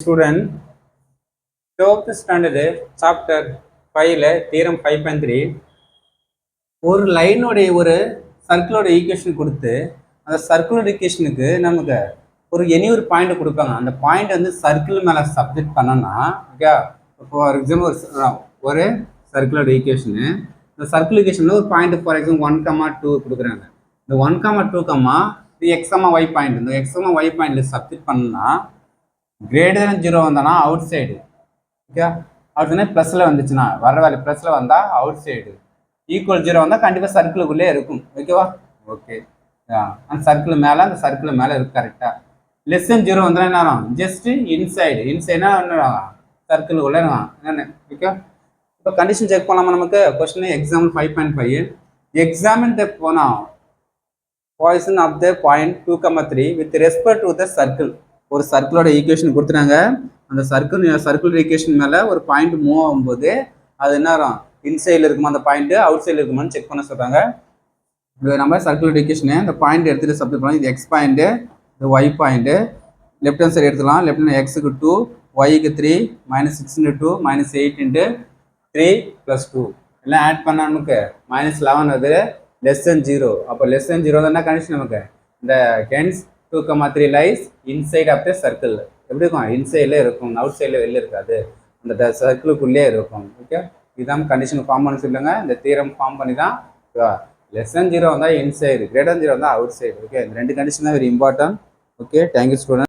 Student, 12th standard chapter 5ல theorem 5.3 ஒரு லைனோடைய ஒரு சர்க்கிளோட ஈக்குவேஷன் கொடுத்து அந்த சர்க்கிளோட ஈக்குவேஷனுக்கு நமக்கு ஒரு ஒரு பாயிண்ட் கொடுப்பாங்க. அந்த பாயிண்ட் வந்து சர்க்கிள் மேலே சப்ஜெக்ட் பண்ணோம்னா ஓகே. ஃபார் எக்ஸாம்பிள் ஒரு சர்க்கிளோட ஈக்குவேஷனு, இந்த சர்க்கிள் ஈக்குவேஷனில் ஒரு பாயிண்ட் ஃபார் எக்ஸாம்பிள் 1,2 கொடுக்குறாங்க. இந்த 1,2, இது x,y பாயிண்ட். இந்த x,y பாயிண்டில் சப்ஜெக்ட் பண்ணோம்னா greater than 0 வந்தானா அவுட் சைடு, ஓகே. அவுட் ப்ளஸில் வந்துச்சுன்னா வர வேல்யூ ப்ளஸில் வந்தால் அவுட் சைடு, ஈக்குவல் 0 வந்தால் கண்டிப்பாக சர்க்கிளுக்குள்ளே இருக்கும், ஓகேவா? ஓகே. அந்த சர்க்கிள் மேலே இருக்கு கரெக்டாக. லெஸ் தென் 0 வந்தால் என்ன ஆகும்? ஜஸ்ட் இன்சைடுனா என்ன சர்க்கிளுக்குள்ளே என்னென்ன, ஓகே. இப்போ கண்டிஷன் செக் பண்ணலாமா? நமக்கு question example 5.5 examine the position of the point 2,3 with respect to the circle. ஒரு சர்க்கிளோட ஈக்குவேஷன் கொடுத்துட்டாங்க. அந்த சர்க்கிள் ஈக்குவேஷன் மேலே ஒரு பாயிண்ட் மூவ் ஆகும்போது அது என்ன ஆகும்? இன்சைடில் இருக்குமா அந்த பாயிண்ட், அவுட் சைடில் இருக்குமான்னு செக் பண்ண சொல்கிறாங்க. நம்ம சர்க்கிள் ஈக்குவேஷனு இந்த பாயிண்ட் எடுத்துகிட்டு சப்ஜெக்ட் பண்ணலாம். இது எக்ஸ் பாயிண்ட்டு, இது Y point. Left hand side எடுத்துக்கலாம். லெஃப்ட் ஹேண்ட் எக்ஸுக்கு 2, ஒய்க்கு 3, -6 × 2 -8 × 3 + 2 எல்லாம் ஆட் பண்ண நமக்கு -11 வருது. Less than 0. அப்போ லெஸ் தென் 0 தான் கண்டிஷன் நமக்கு. இந்த hence 2,3 lies inside of the circle. எப்படி இருக்கும்? இன்சைடில் இருக்கும், அவுட் சைடில் வெளில இருக்காது, அந்த சர்க்கிளுக்குள்ளே இருக்கும், ஓகே. இதுதான் கண்டிஷன் ஃபார்ம் பண்ணி சொல்லுங்க. இந்த தியரம் ஃபார்ம் பண்ணி தான் லெஸ் தென் 0 வந்தால் இன்சைடு, கிரேட்டர் தென் 0 வந்தால் அவுட் சைடு, ஓகே. இந்த ரெண்டு கண்டிஷன் தான் very important, okay. Thank you student.